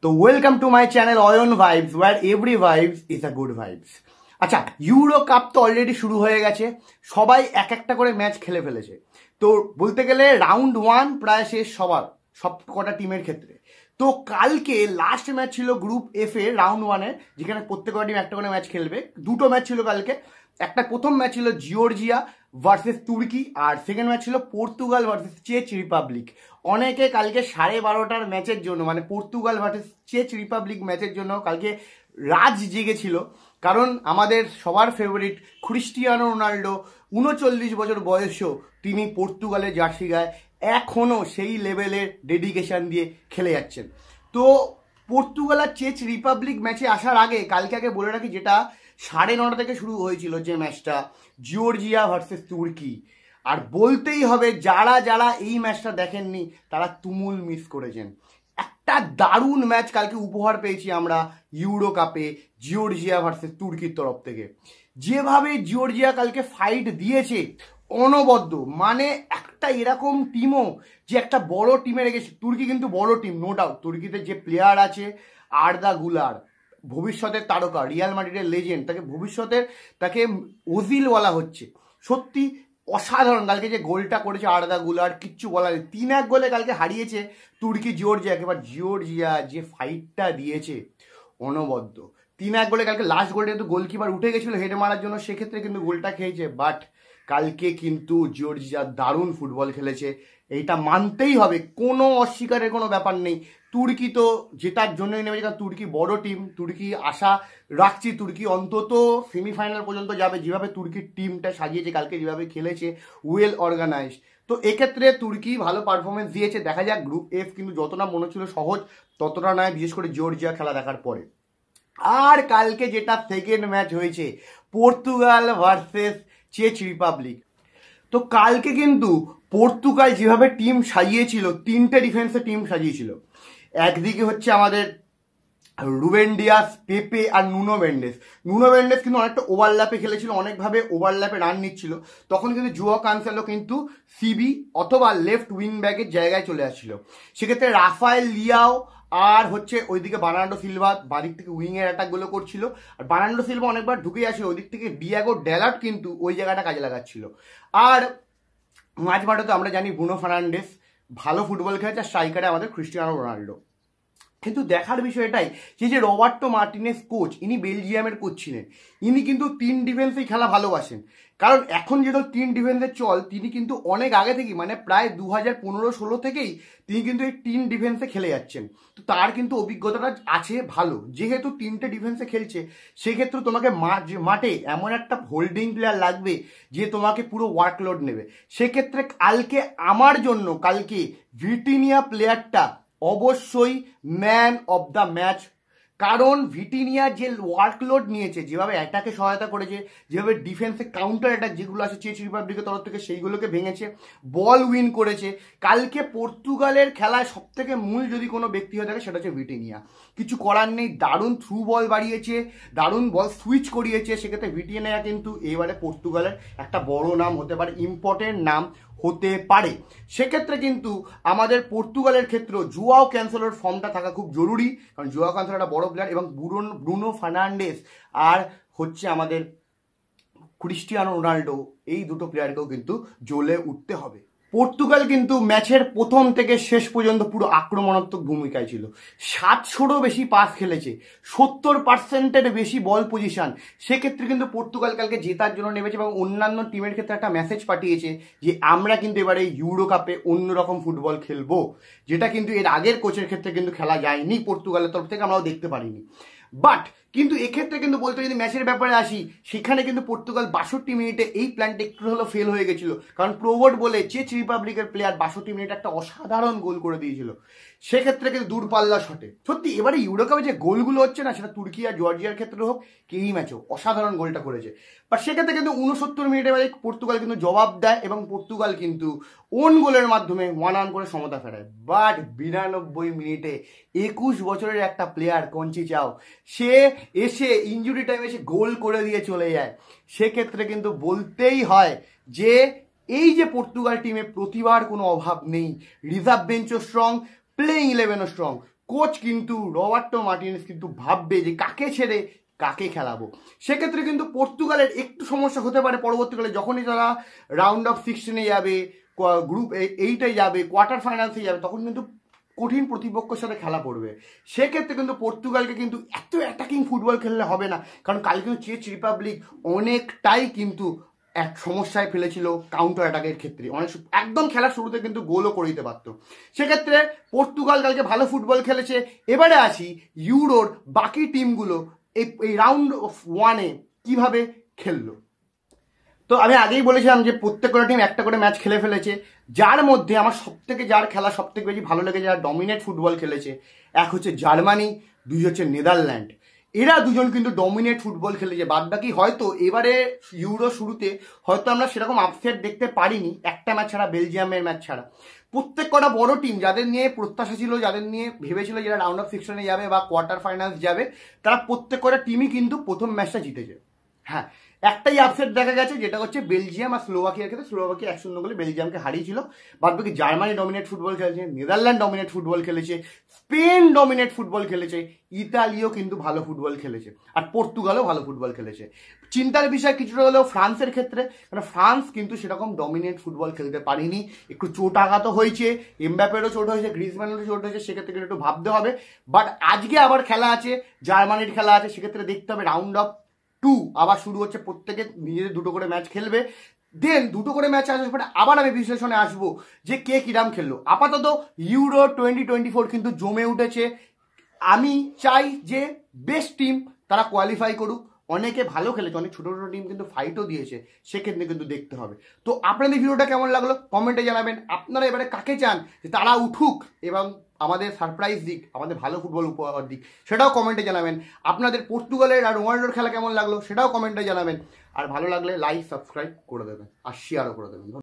তো welcome to my channel Ayan vibes where every vibes is a good vibes. আচ্ছা, Euro Cup তো already শুরু হয়ে গেছে, সবাই এক একটা করে ম্যাচ খেলে ফেলেছে। তো বলতে গেলে রাউন্ড ওয়ান প্রায় শেষ সব কটা টিমের ক্ষেত্রে। তো কালকে লাস্ট ম্যাচ ছিল গ্রুপ এফ এর রাউন্ড ওয়ানে, যেখানে প্রত্যেকটা টিম একটা করে ম্যাচ খেলবে। দুটো ম্যাচ ছিল কালকে। একটা প্রথম ম্যাচ ছিল জিওর্জিয়া ভার্সেস তুর্কি, আর সেকেন্ড ম্যাচ ছিল পর্তুগাল ভার্সেস চেক রিপাবলিক। অনেকে কালকে 12:30টার ম্যাচের জন্য, মানে পর্তুগাল ভার্সেস চেক রিপাবলিক ম্যাচের জন্য কালকে রাজ জেগেছিল। কারণ আমাদের সবার ফেভারিট ক্রিস্টিয়ানো রোনাল্ডো 39 বছর বয়সেও তিনি পর্তুগালের জার্সি গায়ে এখনও সেই লেভেলের ডেডিকেশন দিয়ে খেলে যাচ্ছেন। তো পর্তুগাল আর চেক রিপাবলিক ম্যাচে আসার আগে কালকে বলে রাখি, যেটা 9:30 থেকে শুরু হয়েছিল যে ম্যাচটা, জিওর্জিয়া ভার্সেস তুর্কি। আর বলতেই হবে, যারা যারা এই ম্যাচটা দেখেননি তারা তুমুল মিস করেছেন। একটা দারুণ ম্যাচ কালকে উপহার পেয়েছি আমরা ইউরো কাপে জিওর্জিয়া ভার্সেস তুর্কির তরফ থেকে। যেভাবে জিওর্জিয়া কালকে ফাইট দিয়েছে অনবদ্য, মানে একটা এরকম টিমও যে একটা বড় টিমে রেখেছে। তুর্কি কিন্তু বড় টিম, নো ডাউট। তুর্কিতে যে প্লেয়ার আছে, আর্দা গুলার, ভবিষ্যতের তারকা, রিয়াল মাদ্রিদের লেজেন্ড, তাকে ওজিল বলা হচ্ছে। সত্যি অসাধারণ। কালকে যে গোলটা করেছে আর্দা গুলার, কিচ্ছু বলার নেই। 3-1 গোলে কালকে হারিয়েছে তুর্কি জিওর্জিয়াকে। এবার জিওর্জিয়া যে ফাইটটা দিয়েছে অনবদ্য। 3-1 গোলে কালকে লাস্ট গোলটা কিন্তু গোলকিপার উঠে গেছিল হেড মারার জন্য, সেক্ষেত্রে কিন্তু গোলটা খেয়েছে। বাট কালকে কিন্তু জিওর্জিয়া দারুণ ফুটবল খেলেছে, এইটা মানতেই হবে, কোনো অস্বীকারের কোনো ব্যাপার নেই। তুর্কি তো জেতার জন্যই নেমেছে, কারণ তুর্কি বড় টিম। তুর্কি আশা রাখছি তুর্কি অন্তত সেমিফাইনাল পর্যন্ত যাবে। যেভাবে তুর্কির টিমটা সাজিয়েছে কালকে, যেভাবে খেলেছে, ওয়েল অর্গানাইজড। তো এক্ষেত্রে তুর্কি ভালো পারফরমেন্স দিয়েছে। দেখা যাক। গ্রুপ এফ কিন্তু যতটা মনে ছিল সহজ, ততটা নয়, বিশেষ করে জিওর্জিয়া খেলা দেখার পরে। আর কালকে যেটা সেকেন্ড ম্যাচ হয়েছে, পর্তুগাল ভার্সেস চেক রিপাবলিক। তো কালকে কিন্তু পর্তুগাল যেভাবে টিম সাজিয়েছিল, 3টে ডিফেন্সে টিম সাজিয়েছিল। একদিকে হচ্ছে আমাদের রুবেন ডিয়াস, পেপে আর নুনো মেন্ডেস কিন্তু অনেকটা ওভারল্যাপে খেলেছিল, অনেকভাবে ওভারল্যাপে রান নিচ্ছিল। তখন কিন্তু জুয়া কানসেলো কিন্তু সিবি অথবা লেফট উইং ব্যাকের জায়গায় চলে আসছিল। সেক্ষেত্রে রাফায়েল লিয়াও আর হচ্ছে ওইদিকে বার্নার্ডো সিলভা বাদিক থেকে উইংয়ের অ্যাটাকগুলো করছিল। আর বার্নার্ডো সিলভা অনেকবার ঢুকে আসছিল, ওই দিক থেকে ডিয়াগো ড্যালাট কিন্তু ওই জায়গাটা কাজে লাগাচ্ছিল। আর মাঝমাঠে তো আমরা জানি ব্রুনো ফার্নান্ডেস ভালো ফুটবল খেলেছে, আর স্ট্রাইকারে আমাদের ক্রিস্টিয়ানো রোনাল্ডো। কিন্তু দেখার বিষয় এটাই যে রবার্টো মার্টিনেস কোচ, ইনি বেলজিয়ামের কোচ ছিলেন। ইনি কিন্তু 3 ডিফেন্সেই খেলা ভালোবাসেন। কারণ এখন যেহেতু 3 ডিফেন্সের চল, তিনি কিন্তু অনেক আগে থেকেই, মানে প্রায় 2015-16 থেকেই তিনি কিন্তু এই 3 ডিফেন্সে খেলে যাচ্ছেন। তো তার কিন্তু অভিজ্ঞতাটা আছে ভালো। যেহেতু 3টে ডিফেন্সে খেলছে, সেক্ষেত্রে তোমাকে মাঠে এমন একটা হোল্ডিং প্লেয়ার লাগবে যে তোমাকে পুরো ওয়ার্কলোড নেবে। সেক্ষেত্রে আমার জন্য কালকে ভিটিনিয়া প্লেয়ারটা অবশ্যই ম্যান অফ দ্য ম্যাচ। কারণ ভিটিনিয়া যে ওয়ার্কলোড নিয়েছে, যেভাবে অ্যাটাকে সহায়তা করেছে, যেভাবে ডিফেন্সে কাউন্টার অ্যাটাক যেগুলো আছে চেক রিপাবলিকের তরফ থেকে, সেইগুলোকে ভেঙেছে, বল উইন করেছে। কালকে পর্তুগালের খেলায় সব থেকে মূল যদি কোনো ব্যক্তি হয়ে থাকে, সেটা হচ্ছে ভিটিনিয়া। কিছু করার নেই, দারুণ থ্রু বল বাড়িয়েছে, দারুণ বল সুইচ করিয়েছে। সেক্ষেত্রে ভিটিনিয়া কিন্তু এবারে পর্তুগালের একটা বড় নাম হতে পারে, ইম্পর্টেন্ট নাম হতে পারে। সেক্ষেত্রে কিন্তু আমাদের পর্তুগালের ক্ষেত্রেও জুয়াও ক্যান্সেলোর ফর্মটা থাকা খুব জরুরি, কারণ জুয়াও ক্যান্সেলো একটা বড় প্লেয়ার, এবং ব্রুনো ফার্নান্ডেস আর হচ্ছে আমাদের ক্রিস্টিয়ানো রোনাল্ডো, এই দুটো প্লেয়ারকেও কিন্তু জ্বলে উঠতে হবে। পর্তুগাল কিন্তু ম্যাচের প্রথম থেকে শেষ পর্যন্ত পুরো আক্রমণাত্মক ভূমিকায় ছিল। 700রও বেশি পাস খেলেছে, 70%-এর বেশি বল পজিশন। সেক্ষেত্রে কিন্তু পর্তুগাল কালকে জেতার জন্য নেমেছে, এবং অন্যান্য টিমের ক্ষেত্রে একটা মেসেজ পাঠিয়েছে যে আমরা কিন্তু এবারে ইউরো কাপে অন্যরকম ফুটবল খেলবো, যেটা কিন্তু এর আগের কোচের ক্ষেত্রে কিন্তু খেলা যায়নি পর্তুগালের তরফ থেকে, আমরাও দেখতে পারিনি। বাট কিন্তু এক্ষেত্রে কিন্তু বলতে, যদি ম্যাচের ব্যাপারে আসি, সেখানে কিন্তু পর্তুগাল 62 মিনিটে এই প্ল্যানটা একটু হলেও ফেল হয়ে গেছিল। কারণ প্রোভোট বলে চেক রিপাবলিকের প্লেয়ার 62 মিনিটে একটা অসাধারণ গোল করে দিয়েছিল। সেক্ষেত্রে কিন্তু দূরপাল্লা শটে সত্যি এবারে ইউরো কাপে যে গোলগুলো হচ্ছে না, সেটা তুর্কি আর জর্জিয়ার ক্ষেত্রে হোক, এই ম্যাচেও অসাধারণ গোলটা করেছে। বাট সেক্ষেত্রে কিন্তু 69 মিনিটে পর্তুগাল কিন্তু জবাব দেয়, এবং পর্তুগাল কিন্তু ওন গোলের মাধ্যমে 1-1 করে সমতা ফেরায়। বাট 92 মিনিটে 21 বছরের একটা প্লেয়ার কঞ্চিচাও, সে এসে ইনজুরি টাইমে এসে গোল করে দিয়ে চলে যায়। সেক্ষেত্রে কিন্তু বলতেই হয় যে এই যে পর্তুগাল টিমে প্রতিভার কোনো অভাব নেই, রিজার্ভ বেঞ্চও স্ট্রং, প্লেইং 11ও স্ট্রং। কোচ কিন্তু রবার্টো মার্টিনেজ কিন্তু ভাববে যে কাকে ছেড়ে কাকে খেলাবো। সেক্ষেত্রে কিন্তু পর্তুগালের একটু সমস্যা হতে পারে পরবর্তীকালে, যখনই তারা রাউন্ড অফ 16-এ যাবে, গ্রুপ 8-এ যাবে, কোয়ার্টার ফাইনালসে যাবে, তখন কিন্তু কঠিন প্রতিপক্ষের সাথে খেলা পড়বে। সেক্ষেত্রে কিন্তু পর্তুগালকে কিন্তু এত অ্যাটাকিং ফুটবল খেললে হবে না, কারণ কাল কিন্তু চেক রিপাবলিক অনেকটাই কিন্তু এক সমস্যায় ফেলেছিল কাউন্টার অ্যাটাকের ক্ষেত্রে, একদম খেলার শুরুতে কিন্তু গোলও করে দিতে পারতো। সেক্ষেত্রে পর্তুগাল কালকে ভালো ফুটবল খেলেছে। এবারে আসি ইউরোর বাকি টিমগুলো এই রাউন্ড অফ 1-এ কিভাবে খেললো। তো আমি আগেই বলেছিলাম যে প্রত্যেকটা টিম একটা করে ম্যাচ খেলে ফেলেছে, যার মধ্যে আমার সবথেকে যার খেলা সবথেকে বেশি ভালো লেগেছে, যারা ডমিনেট ফুটবল খেলেছে, এক হচ্ছে জার্মানি, দুই হচ্ছে নেদারল্যান্ড। এরা দুজন কিন্তু ডমিনেট ফুটবল খেলেছে। বাদ বাকি হয়তো এবারে ইউরো শুরুতে হয়তো আমরা সেরকম আপসেট দেখতে পারিনি, একটা ম্যাচ ছাড়া, বেলজিয়ামের ম্যাচ ছাড়া। প্রত্যেক কটা বড় টিম যাদের নিয়ে প্রত্যাশা ছিল, যাদের নিয়ে ভেবেছিল যারা রাউন্ড অফ 16-এ যাবে বা কোয়ার্টার ফাইনালস যাবে, তারা প্রত্যেক কটা টিমই কিন্তু প্রথম ম্যাচটা জিতেছে। হ্যাঁ, একটাই আপসেট দেখা গেছে, যেটা হচ্ছে বেলজিয়াম আর স্লোভাকিয়ার ক্ষেত্রে। স্লোভাকিয়া 1-0 গোলে বেলজিয়ামকে হারিয়েছিল। বাদ বাকি জার্মানি ডমিনেট ফুটবল খেলেছে, নেদারল্যান্ড ডমিনেট ফুটবল খেলেছে, স্পেন ডমিনেট ফুটবল খেলেছে, ইতালিও কিন্তু ভালো ফুটবল খেলেছে, আর পর্তুগালও ভালো ফুটবল খেলেছে। চিন্তার বিষয় কিছুটা হলেও ফ্রান্সের ক্ষেত্রে, কারণ ফ্রান্স কিন্তু সেরকম ডমিনেট ফুটবল খেলতে পারেনি, একটু চোট আঘাত হয়েছে, এমবাপেরও চোট হয়েছে, গ্রিজম্যানেরও চোট হয়েছে, সেক্ষেত্রে কিন্তু একটু ভাবতে হবে। বাট আজকে আবার খেলা আছে, জার্মানির খেলা আছে, সেক্ষেত্রে দেখতে হবে রাউন্ড অফ 2 আবার শুরু হচ্ছে, প্রত্যেকে নিজেদের দুটো করে ম্যাচ খেলবে। দেন দুটো করে ম্যাচ আসার পরে আবার আমি বিশ্লেষণে আসবো যে কে কিরাম খেললো। আপাতত ইউরো 2024 কিন্তু জমে উঠেছে। আমি চাই যে বেস্ট টিম তারা কোয়ালিফাই করুক। অনেকে ভালো খেলেছে, অনেক ছোটো ছোটো টিম কিন্তু ফাইটও দিয়েছে, সেক্ষেত্রে কিন্তু দেখতে হবে। তো আপনাদের ভিডিওটা কেমন লাগলো কমেন্টে জানাবেন। আপনারা এবারে কাকে চান যে তারা উঠুক এবং আমাদের সারপ্রাইজ দিক, আমাদের ভালো ফুটবল উপহার দিক, সেটাও কমেন্টে জানাবেন। আপনাদের পর্তুগালের আর রোনাল্ডোর খেলা কেমন লাগলো সেটাও কমেন্টে জানাবেন। আর ভালো লাগলে লাইক সাবস্ক্রাইব করে দেবেন আর শেয়ারও করে দেবেন।